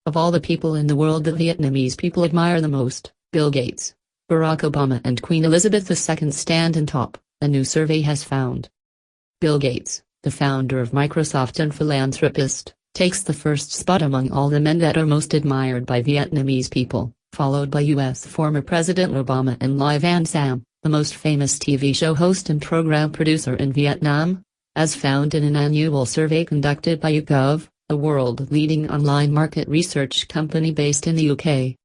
Of all the people in the world that Vietnamese people admire the most, Bill Gates, Barack Obama and Queen Elizabeth II stand in top, a new survey has found. Bill Gates, the founder of Microsoft and philanthropist, takes the first spot among all the men that are most admired by Vietnamese people, followed by U.S. former President Obama and My Tam, the most famous TV show host and program producer in Vietnam, as found in an annual survey conducted by YouGov, a world-leading online market research company based in the UK.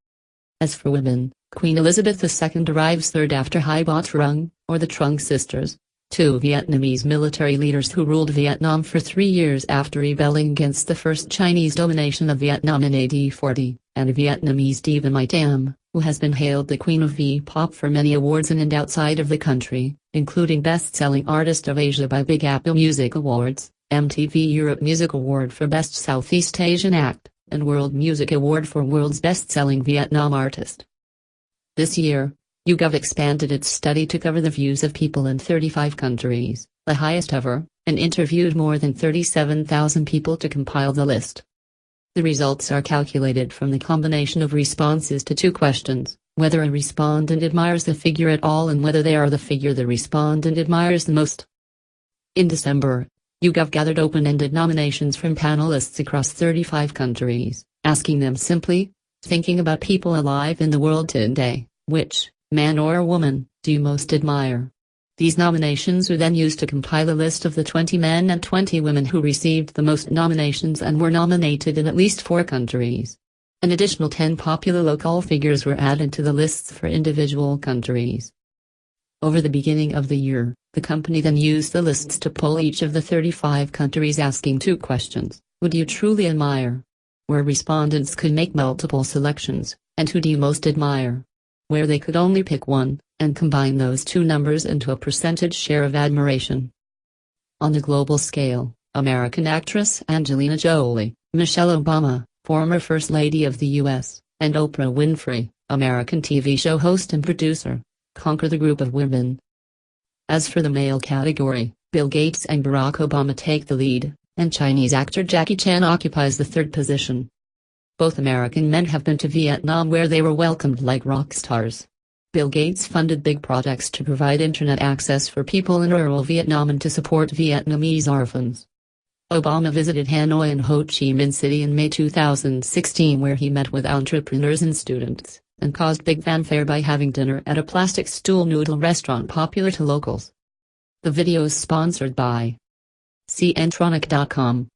As for women, Queen Elizabeth II arrives third after Hai Ba Trung, or the Trung sisters, two Vietnamese military leaders who ruled Vietnam for 3 years after rebelling against the first Chinese domination of Vietnam in AD 40, and Vietnamese diva My Tam, who has been hailed the Queen of V-pop for many awards in and outside of the country, including Best-Selling Artist of Asia by Big Apple Music Awards, MTV Europe Music Award for Best Southeast Asian Act, and World Music Award for World's Best-Selling Vietnam Artist. This year, YouGov expanded its study to cover the views of people in 35 countries, the highest ever, and interviewed more than 37,000 people to compile the list. The results are calculated from the combination of responses to 2 questions, whether a respondent admires the figure at all and whether they are the figure the respondent admires the most. In December, YouGov gathered open-ended nominations from panelists across 35 countries, asking them simply, thinking about people alive in the world today, which, man or woman, do you most admire? These nominations were then used to compile a list of the 20 men and 20 women who received the most nominations and were nominated in at least 4 countries. An additional 10 popular local figures were added to the lists for individual countries. Over the beginning of the year, the company then used the lists to poll each of the 35 countries asking 2 questions. Would you truly admire? Where respondents could make multiple selections, and who do you most admire? Where they could only pick one, and combine those 2 numbers into a percentage share of admiration. On the global scale, American actress Angelina Jolie, Michelle Obama, former First Lady of the U.S., and Oprah Winfrey, American TV show host and producer, conquer the group of women. As for the male category, Bill Gates and Barack Obama take the lead, and Chinese actor Jackie Chan occupies the 3rd position. Both American men have been to Vietnam where they were welcomed like rock stars. Bill Gates funded big projects to provide internet access for people in rural Vietnam and to support Vietnamese orphans. Obama visited Hanoi and Ho Chi Minh City in May 2016 where he met with entrepreneurs and students, and caused big fanfare by having dinner at a plastic stool noodle restaurant popular to locals. The video is sponsored by CNtronic.com.